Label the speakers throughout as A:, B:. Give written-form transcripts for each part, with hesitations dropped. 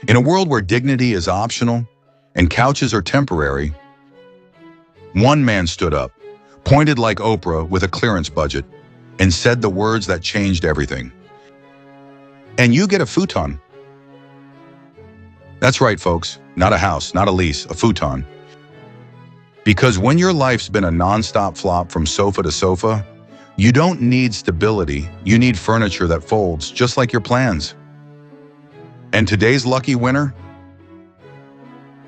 A: In a world where dignity is optional and couches are temporary, one man stood up, pointed like Oprah with a clearance budget, and said the words that changed everything. And you get a futon. That's right, folks. Not a house, not a lease, a futon. Because when your life's been a non-stop flop from sofa to sofa, you don't need stability, you need furniture that folds, just like your plans. And today's lucky winner?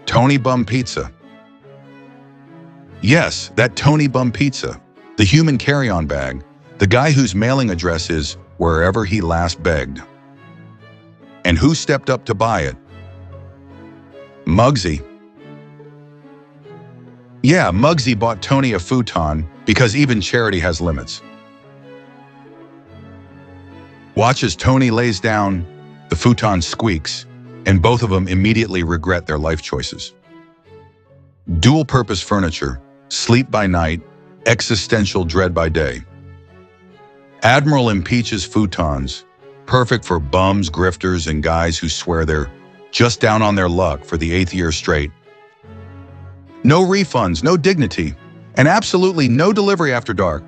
A: Tony Bum Pizza. Yes, that Tony Bum Pizza, the human carry-on bag, the guy whose mailing address is wherever he last begged. And who stepped up to buy it? Muggsy. Yeah, Muggsy bought Tony a futon because even charity has limits. Watch as Tony lays down, the futon squeaks, and both of them immediately regret their life choices. Dual-purpose furniture, sleep by night, existential dread by day. Admiral Impeach's futons, perfect for bums, grifters, and guys who swear they're just down on their luck for the 8th year straight. No refunds, no dignity, and absolutely no delivery after dark.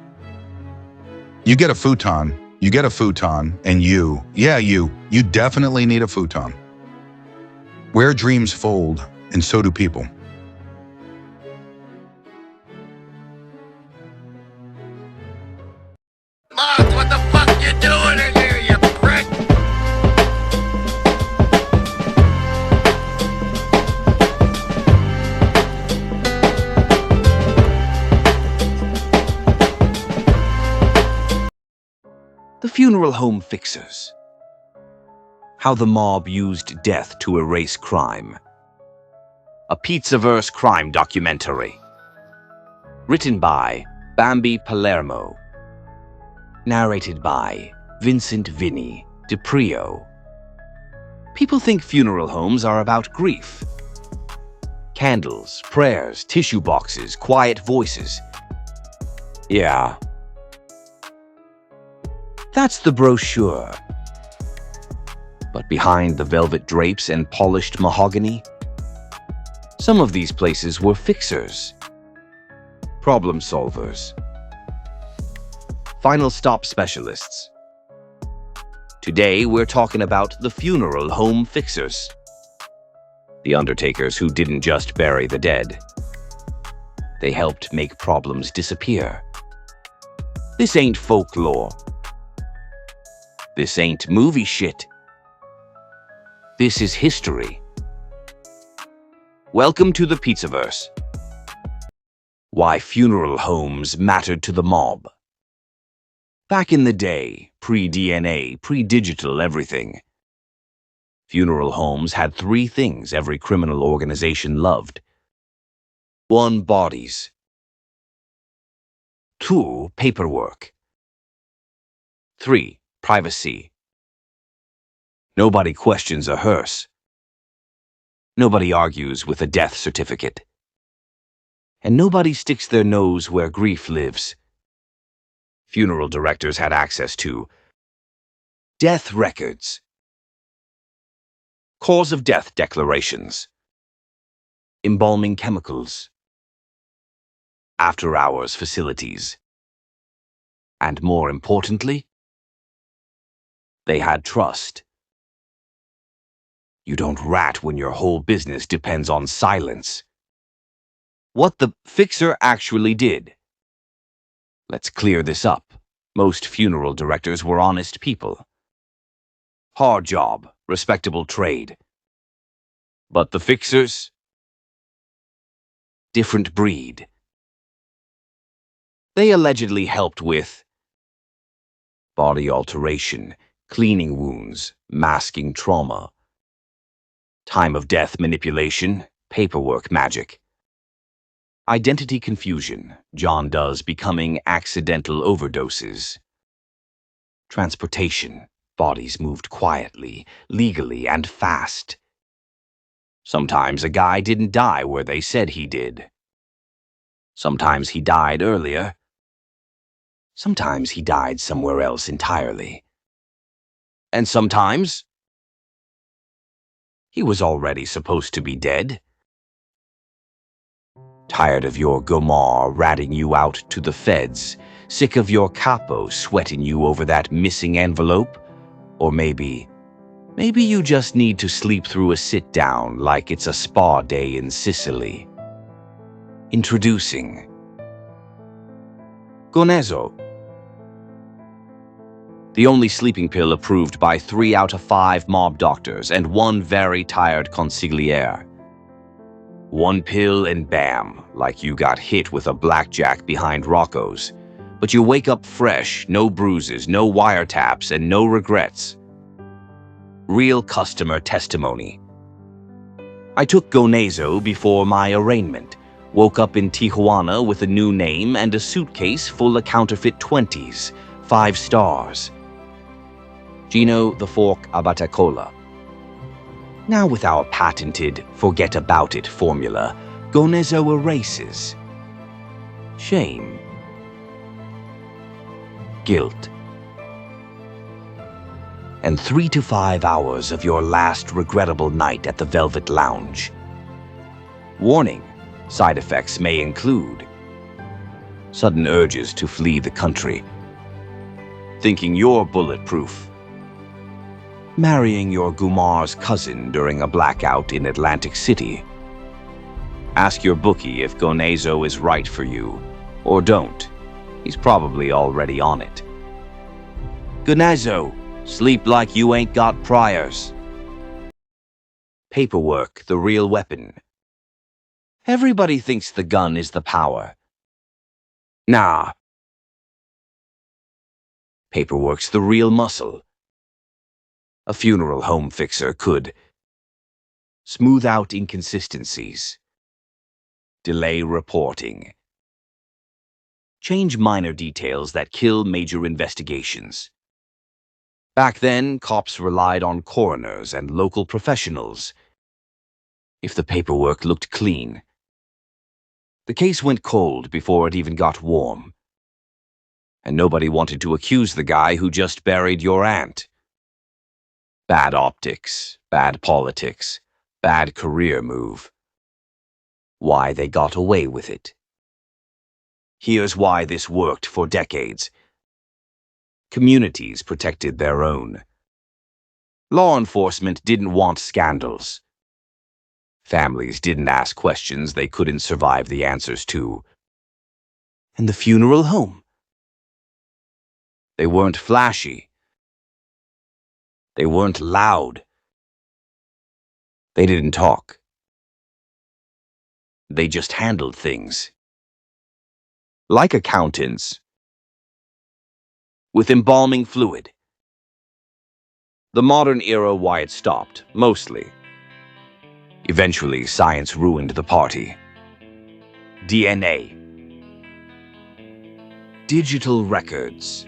A: You get a futon, and you definitely need a futon. Where dreams fold, and so do people.
B: Moth, what the fuck you doing in here, you prick?
C: The Funeral Home Fixers. How the mob used death to erase crime. A Pizzaverse crime documentary. Written by Bambi Palermo. Narrated by Vincent Vinny DiPrio. People think funeral homes are about grief. Candles, prayers, tissue boxes, quiet voices. Yeah. That's the brochure. But behind the velvet drapes and polished mahogany, some of these places were fixers, problem solvers, final stop specialists. Today, we're talking about the funeral home fixers. The undertakers who didn't just bury the dead. They helped make problems disappear. This ain't folklore. This ain't movie shit. This is history. Welcome to the Pizzaverse. Why funeral homes mattered to the mob. Back in the day, pre-DNA, pre-digital everything, funeral homes had 3 things every criminal organization loved. 1, bodies. 2, paperwork. 3, privacy. Nobody questions a hearse. Nobody argues with a death certificate. And nobody sticks their nose where grief lives. Funeral directors had access to death records, cause of death declarations, embalming chemicals, after-hours facilities, and more importantly, they had trust. You don't rat when your whole business depends on silence. What the fixer actually did. Let's clear this up. Most funeral directors were honest people. Hard job, respectable trade. But the fixers? Different breed. They allegedly helped with body alteration, cleaning wounds, masking trauma, time of death manipulation, paperwork magic, identity confusion, John Doe's becoming accidental overdoses, transportation, bodies moved quietly, legally, and fast. Sometimes a guy didn't die where they said he did. Sometimes he died earlier. Sometimes he died somewhere else entirely. And sometimes He was already supposed to be dead. Tired of your Gomar ratting you out to the feds? Sick of your capo sweating you over that missing envelope? Or maybe you just need to sleep through a sit-down like it's a spa day in Sicily. Introducing Gonezo, the only sleeping pill approved by 3 out of 5 mob doctors and 1 very tired consigliere. 1 pill and bam, like you got hit with a blackjack behind Rocco's. But you wake up fresh, no bruises, no wiretaps, and no regrets. Real customer testimony. I took Gonezo before my arraignment. Woke up in Tijuana with a new name and a suitcase full of counterfeit 20s, 5 stars. Gino the Fork Abatacola. Now with our patented forget about it formula, Gonezo erases shame, guilt, and 3 to 5 hours of your last regrettable night at the Velvet Lounge. Warning, side effects may include sudden urges to flee the country, thinking you're bulletproof, marrying your Gumar's cousin during a blackout in Atlantic City. Ask your bookie if Gonezo is right for you, or don't. He's probably already on it. Gonezo, sleep like you ain't got priors. Paperwork, the real weapon. Everybody thinks the gun is the power. Nah. Paperwork's the real muscle. A funeral home fixer could smooth out inconsistencies, delay reporting, change minor details that kill major investigations. Back then, cops relied on coroners and local professionals. If the paperwork looked clean, the case went cold before it even got warm. And nobody wanted to accuse the guy who just buried your aunt. Bad optics, bad politics, bad career move. Why they got away with it. Here's why this worked for decades. Communities protected their own. Law enforcement didn't want scandals. Families didn't ask questions they couldn't survive the answers to. And the funeral home? They weren't flashy. They weren't loud. They didn't talk. They just handled things. Like accountants. With embalming fluid. The modern era why it stopped, mostly. Eventually, science ruined the party. DNA. Digital records.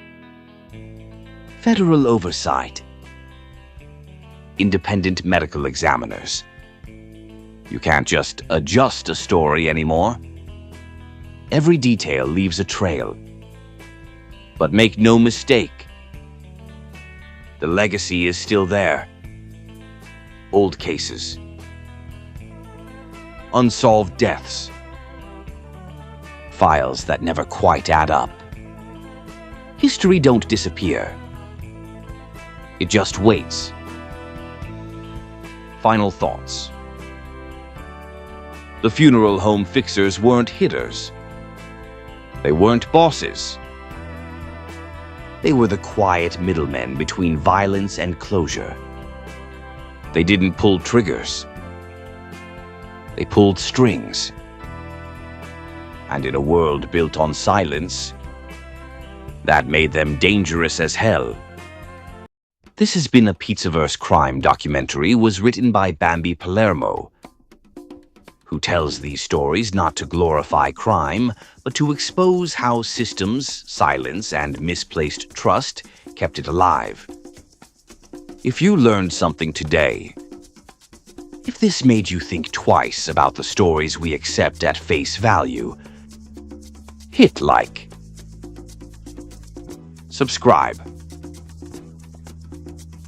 C: Federal oversight. Independent medical examiners. You can't just adjust a story anymore. Every detail leaves a trail. But make no mistake, the legacy is still there. Old cases. Unsolved deaths. Files that never quite add up. History don't disappear. It just waits. Final thoughts. The funeral home fixers weren't hitters. They weren't bosses. They were the quiet middlemen between violence and closure. They didn't pull triggers. They pulled strings. And in a world built on silence, that made them dangerous as hell. This has been a Pizzaverse crime documentary was written by Bambi Palermo, who tells these stories not to glorify crime, but to expose how systems, silence, and misplaced trust kept it alive. If you learned something today, if this made you think twice about the stories we accept at face value, hit like, subscribe,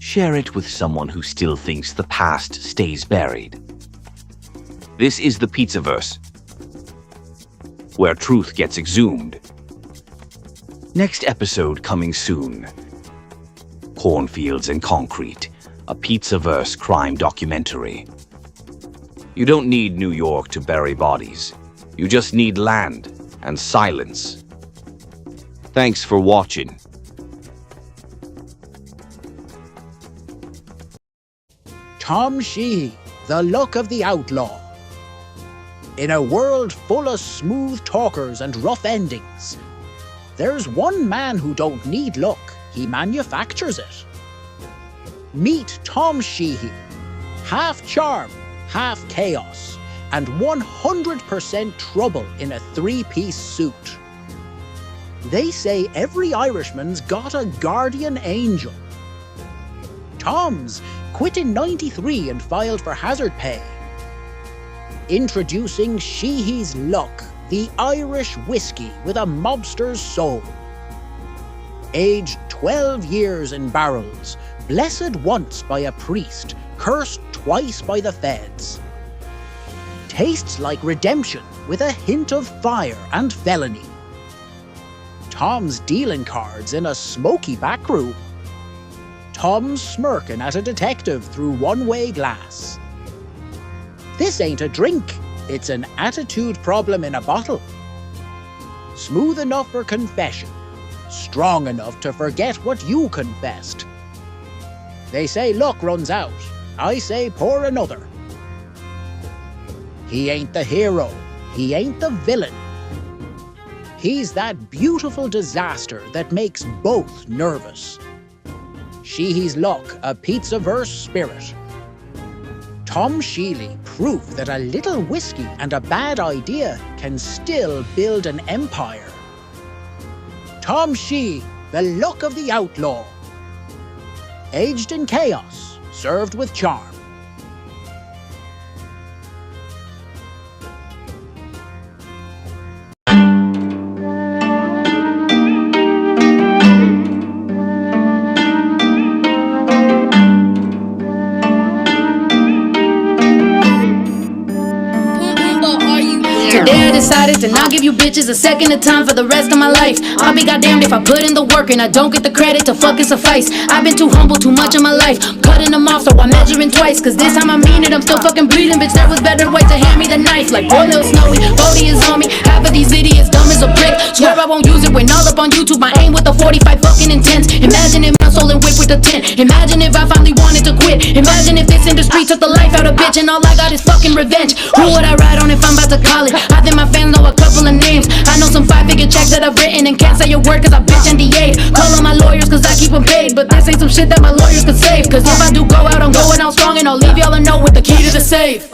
C: share. share it with someone who still thinks the past stays buried. This is the Pizzaverse, where truth gets exhumed. Next episode coming soon. Cornfields and Concrete, a Pizzaverse crime documentary. You don't need New York to bury bodies. You just need land and silence. Thanks for watching.
D: Tom Sheehy, the luck of the outlaw. In a world full of smooth talkers and rough endings, there's one man who don't need luck, he manufactures it. Meet Tom Sheehy, half charm, half chaos, and 100% trouble in a three-piece suit. They say every Irishman's got a guardian angel. Tom's quit in '93 and filed for hazard pay. Introducing Sheehy's Luck, the Irish whiskey with a mobster's soul. Aged 12 years in barrels, blessed once by a priest, cursed twice by the feds. Tastes like redemption with a hint of fire and felony. Tom's dealing cards in a smoky back room. Tom's smirking at a detective through one-way glass. This ain't a drink, it's an attitude problem in a bottle. Smooth enough for confession, strong enough to forget what you confessed. They say luck runs out, I say pour another. He ain't the hero, he ain't the villain. He's that beautiful disaster that makes both nervous. Sheehy's Luck, a Pizzaverse spirit. Tom Sheehy, proof that a little whiskey and a bad idea can still build an empire. Tom Sheehy, the luck of the outlaw. Aged in chaos, served with charm.
E: Today I decided to not give you bitches a second of time for the rest of my life. I'll be goddamned if I put in the work and I don't get the credit to fucking suffice. I've been too humble too much of my life, cutting them off so I'm measuring twice. Cause this time I mean it, I'm still fucking bleeding. Bitch, there was better way to hand me the knife. Like boy, little Snowy, Bodie is on me. Half of these idiots dumb as a brick. Swear I won't use it when all up on YouTube. I aim with the 45 fucking intense. Imagine if my soul and whip with a 10. Imagine if I finally wanted to quit. Imagine if this industry took the life out of bitch and all I got is fucking revenge. Who would I ride on if I'm about to call it? I think my fans know a couple of names. I know some 5-figure checks that I've written and can't say a word cause I bitch NDA'd. Call on my lawyers cause I keep them paid, but this ain't some shit that my lawyers could save. Cause if I do go out, I'm going out strong and I'll leave y'all a note with the key to the safe.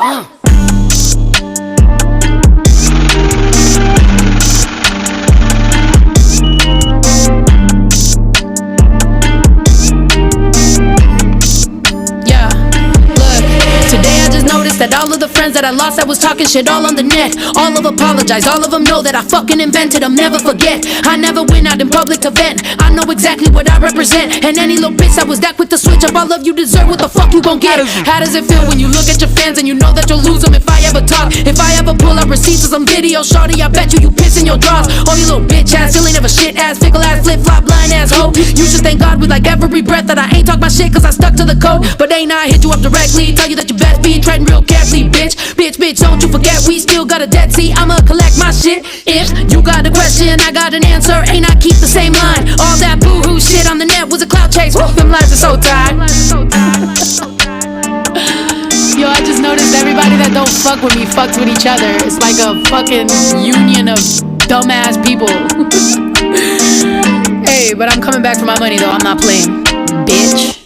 E: That all of the friends that I lost that was talking shit all on the net, all of apologize, all of them know that I fucking invented them, never forget. I never went out in public to vent, I know exactly what I represent. And any little bitch that was that quick to switch up, all of you deserve what the fuck you gon' get. How does it feel when you look at your fans and you know that you'll lose them if I ever talk? If I ever pull up receipts or some video, shorty, I bet you piss in your drawers. All you little bitch ass, silly never shit ass, fickle ass, flip flop, blind ass hoe. You should thank God with like every breath that I ain't talk my shit cause I stuck to the code. But ain't I hit you up directly, tell you that you best be treading real carefully, bitch. Bitch, don't you forget we still got a debt. See, I'ma collect my shit. If you got a question, I got an answer. Ain't I keep the same line? All that boo-hoo shit on the net was a clout chase. Woo, them lies are so tired. Yo, I just noticed everybody that don't fuck with me fucks with each other. It's like a fucking union of dumbass people. Hey, but I'm coming back for my money though, I'm not playing, bitch.